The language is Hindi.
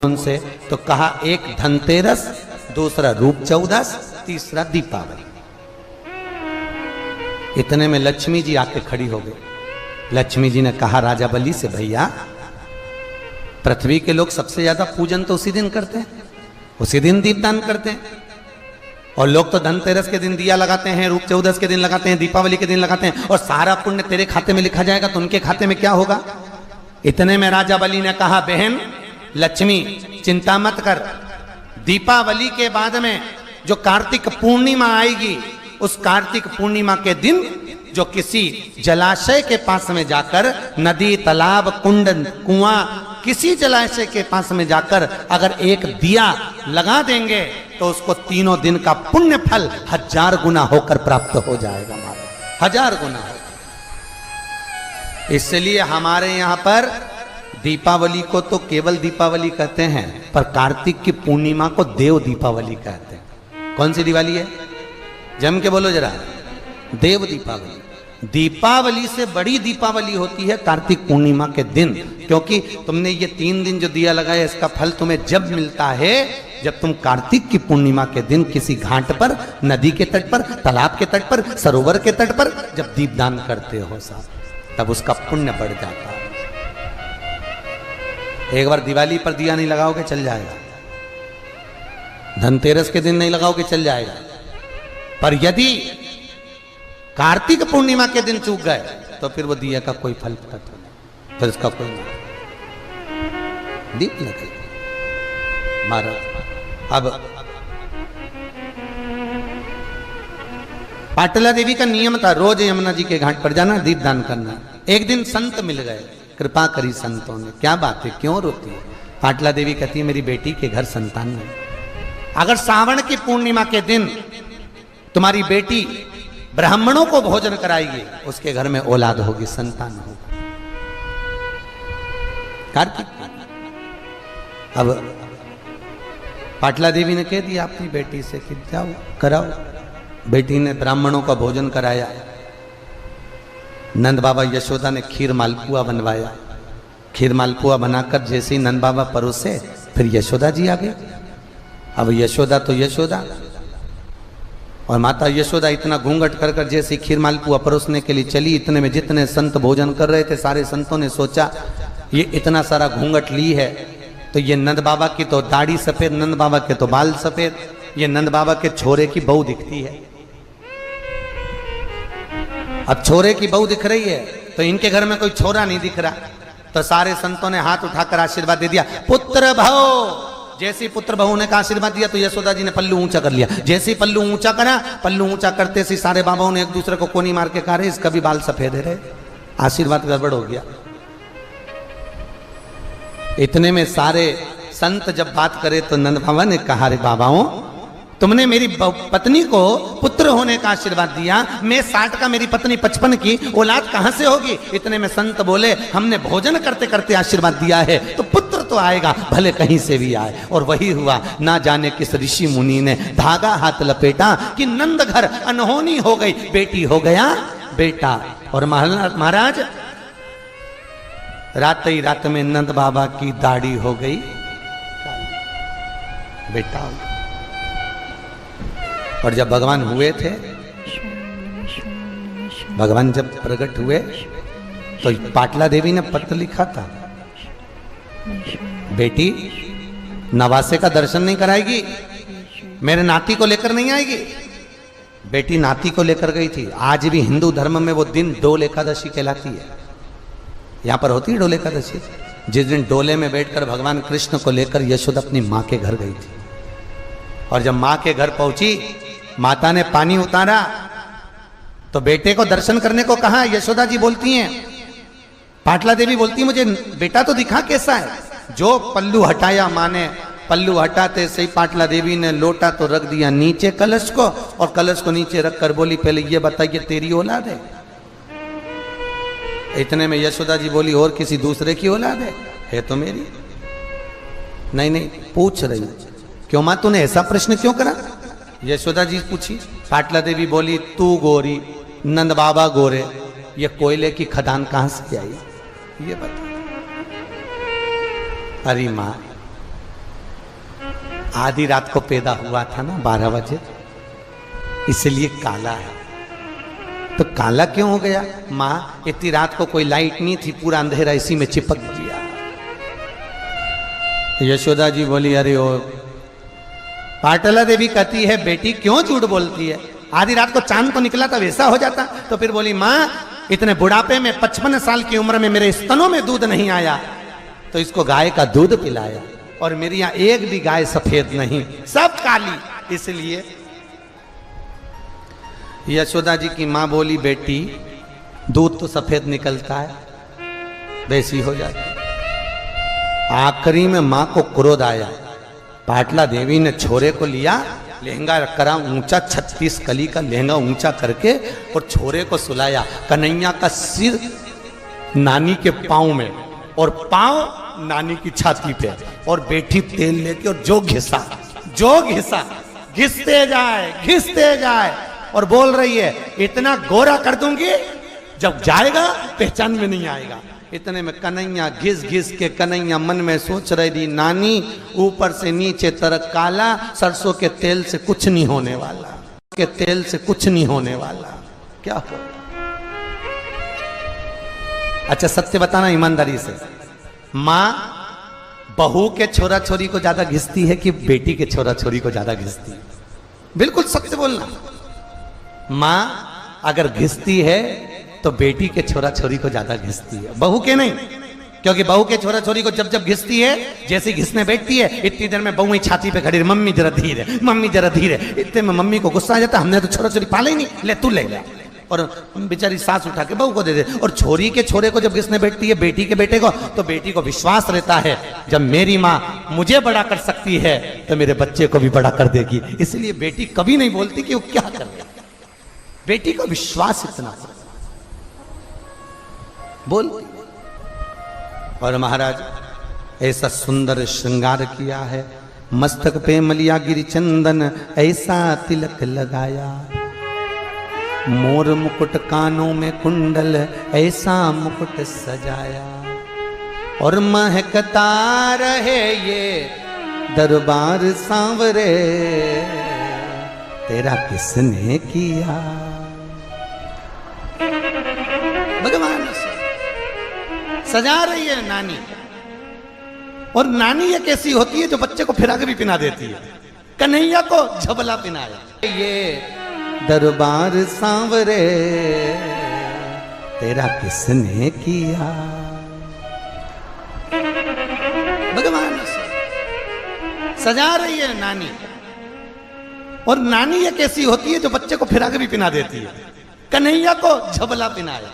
उनसे तो कहा एक धनतेरस, दूसरा रूप चौदस, तीसरा दीपावली। इतने में लक्ष्मी जी आके खड़ी हो गई। लक्ष्मी जी ने कहा राजा बलि से, भैया पृथ्वी के लोग सबसे ज्यादा पूजन तो उसी दिन करते हैं, उसी दिन दीपदान करते हैं। और लोग तो धनतेरस के दिन दिया लगाते हैं, रूप चौदस के दिन लगाते हैं, दीपावली के दिन लगाते हैं, और सारा पुण्य तेरे खाते में लिखा जाएगा, तो उनके खाते में क्या होगा। इतने में राजा बलि ने कहा, बहन लक्ष्मी चिंता मत कर, दीपावली के बाद में जो कार्तिक पूर्णिमा आएगी, उस कार्तिक पूर्णिमा के दिन जो किसी जलाशय के पास में जाकर, नदी तालाब कुंड कुआं किसी जलाशय के पास में जाकर अगर एक दिया लगा देंगे तो उसको तीनों दिन का पुण्य फल 1000 गुना होकर प्राप्त हो जाएगा, 1000 गुना। इसलिए हमारे यहां पर दीपावली को तो केवल दीपावली कहते हैं, पर कार्तिक की पूर्णिमा को देव दीपावली कहते हैं। कौन सी दिवाली है, जम के बोलो जरा, देव दीपावली। दीपावली से बड़ी दीपावली होती है कार्तिक पूर्णिमा के दिन, क्योंकि तुमने ये 3 दिन जो दिया लगाया, इसका फल तुम्हें जब मिलता है जब तुम कार्तिक की पूर्णिमा के दिन किसी घाट पर, नदी के तट पर, तालाब के तट पर, सरोवर के तट पर जब दीपदान करते हो साहब, तब उसका पुण्य बढ़ जाता है। एक बार दिवाली पर दिया नहीं लगाओगे चल जाएगा, धनतेरस के दिन नहीं लगाओगे चल जाएगा, पर यदि कार्तिक पूर्णिमा के दिन चूक गए तो फिर वो दिया का कोई फल नहीं, फिर इसका कोई नहीं। दीप लगे महाराज। अब पाटला देवी का नियम था, रोज यमुना जी के घाट पर जाना, दीपदान करना। एक दिन संत मिल गए, कृपा करी संतों ने, क्या बात है क्यों रोती है। पाटला देवी कहती है मेरी बेटी के घर संतान नहीं। अगर सावन की पूर्णिमा के दिन तुम्हारी बेटी ब्राह्मणों को भोजन कराएगी, उसके घर में औलाद होगी, संतान होगी। कार्तिक अब पाटला देवी ने कह दिया अपनी बेटी से कि जाओ कराओ। बेटी ने ब्राह्मणों का भोजन कराया। नंद बाबा यशोदा ने खीर मालपुआ बनवाया। खीर मालपुआ बनाकर जैसे ही नंद बाबा परोसे, फिर यशोदा जी आ गए। अब यशोदा तो यशोदा, और माता यशोदा इतना घूंघट कर कर जैसे खीर मालपुआ परोसने के लिए चली, इतने में जितने संत भोजन कर रहे थे सारे संतों ने सोचा ये इतना सारा घूंघट ली है तो ये नंद बाबा की तो दाढ़ी सफेद, नंद बाबा के तो बाल सफेद, ये नंद बाबा के छोरे की बहू दिखती है। अब छोरे की बहू दिख रही है तो इनके घर में कोई छोरा नहीं दिख रहा, तो सारे संतों ने हाथ उठाकर आशीर्वाद दे दिया, पुत्र भव। जैसे पुत्र बहू ने का आशीर्वाद दिया तो यशोदा जी ने पल्लू ऊंचा कर लिया। जैसे पल्लू ऊंचा करा, पल्लू ऊंचा करते से सारे बाबाओं ने एक दूसरे को कोनी मार के कहा रहे इसका भी बाल सफेद है, आशीर्वाद गड़बड़ हो गया। इतने में सारे संत जब बात करे तो नंद बाबा ने कहा, रे बाबाओं तुमने मेरी पत्नी को पुत्र होने का आशीर्वाद दिया, मैं 60 का, मेरी पत्नी 55 की, औलाद कहां से होगी। इतने में संत बोले हमने भोजन करते करते आशीर्वाद दिया है तो पुत्र तो आएगा, भले कहीं से भी आए। और वही हुआ। ना जाने किस ऋषि मुनि ने धागा हाथ लपेटा कि नंद घर अनहोनी हो गई, बेटी हो गया बेटा। और महाराज रात ही रात में नंद बाबा की दाढ़ी हो गई, बेटा हो गया। और जब भगवान हुए थे, भगवान जब प्रकट हुए तो पाटला देवी ने पत्र लिखा था, बेटी नवासे का दर्शन नहीं कराएगी, मेरे नाती को लेकर नहीं आएगी। बेटी नाती को लेकर गई थी। आज भी हिंदू धर्म में वो दिन डोल एकादशी कहलाती है। यहां पर होती है डोल एकादशी, जिस दिन डोले में बैठकर भगवान कृष्ण को लेकर यशोदा अपनी मां के घर गई थी। और जब मां के घर पहुंची, माता ने पानी उतारा तो बेटे को दर्शन करने को कहा। यशोदा जी बोलती हैं, पाटला देवी बोलती मुझे बेटा तो दिखा कैसा है। जो पल्लू हटाया मां ने, पल्लू हटाते से ही पाटला देवी ने लोटा तो रख दिया नीचे कलश को, और कलश को नीचे रखकर बोली पहले ये बताइए तेरी औलाद है। इतने में यशोदा जी बोली और किसी दूसरे की औलाद है तो मेरी। नहीं नहीं पूछ रही, क्यों मां तूने ऐसा प्रश्न क्यों करा। यशोदा जी पूछी। पाटला देवी बोली तू गोरी, नंद बाबा गोरे, ये कोयले की खदान कहां से आई ये बता। अरे माँ आधी रात को पैदा हुआ था ना 12 बजे, इसलिए काला है। तो काला क्यों हो गया? माँ इतनी रात को कोई लाइट नहीं थी, पूरा अंधेरा, इसी में चिपक गया। यशोदा जी बोली अरे ओ, पाटला देवी कहती है बेटी क्यों झूठ बोलती है, आधी रात को चांद तो निकला था वैसा हो जाता। तो फिर बोली माँ इतने बुढ़ापे में 55 साल की उम्र में मेरे स्तनों में दूध नहीं आया, तो इसको गाय का दूध पिलाया, और मेरी यहां एक भी गाय सफेद नहीं, सब काली। इसलिए यशोदा जी की मां बोली बेटी दूध तो सफेद निकलता है, वैसी हो जाती। आखिरी में मां को क्रोध आया, पाटला देवी ने छोरे को लिया, लहंगा करा ऊंचा, 36 कली का लहंगा ऊंचा करके, और छोरे को सुलाया। कन्हैया का सिर नानी के पांव में और पांव नानी की छाती पे, और बेटी तेल लेके और जो घिसा घिसते जाए और बोल रही है इतना गोरा कर दूंगी जब जाएगा पहचान में नहीं आएगा। इतने में कन्हैया घिस घिस के कन्हैया मन में सोच रही थी नानी ऊपर से नीचे तरक काला, सरसों के तेल से कुछ नहीं होने वाला, के तेल से कुछ नहीं होने वाला, क्या हो। अच्छा सत्य बताना ईमानदारी से, माँ बहू के छोरा छोरी को ज्यादा घिसती है कि बेटी के छोरा छोरी को ज्यादा घिसती है? बिल्कुल सत्य बोलना। माँ अगर घिसती है तो बेटी के छोरा छोरी को ज्यादा घिसती है, बहू के नहीं। क्योंकि बहू के छोरा छोरी को जब जब घिसती है, जैसे घिसने बैठती है, इतनी देर में बहू ही छाती पे खड़ी, मम्मी जरा धीरे, मम्मी जरा धीरे। इतने में मम्मी को गुस्सा आ जाता, हमने तो छोरा छोरी पाले ही नहीं, ले तू ले ले, और बेचारी सास उठा के बहू को दे दे। और छोरी के छोरे को जब घिसने बैठती है बेटी के बेटे को, तो बेटी को विश्वास रहता है जब मेरी माँ मुझे बड़ा कर सकती है तो मेरे बच्चे को भी बड़ा कर देगी। इसलिए बेटी कभी नहीं बोलती कि वो क्या कर रही, बेटी को विश्वास इतना बोल। और महाराज ऐसा सुंदर श्रृंगार किया है, मस्तक पे मलिया गिरी चंदन ऐसा तिलक लगाया, मोर मुकुट कानों में कुंडल ऐसा मुकुट सजाया, और महकता रहे ये दरबार सांवरे तेरा किसने किया। भगवान सजा रही है नानी, और नानी ये कैसी होती है जो बच्चे को फिरा के भी पिना देती है। कन्हैया को झबला पिनाया, ये दरबार सांवरे तेरा किसने किया। भगवान सजा रही है नानी, और नानी ये कैसी होती है जो बच्चे को फिरा के भी पिना देती है। कन्हैया को झबला पिनाया,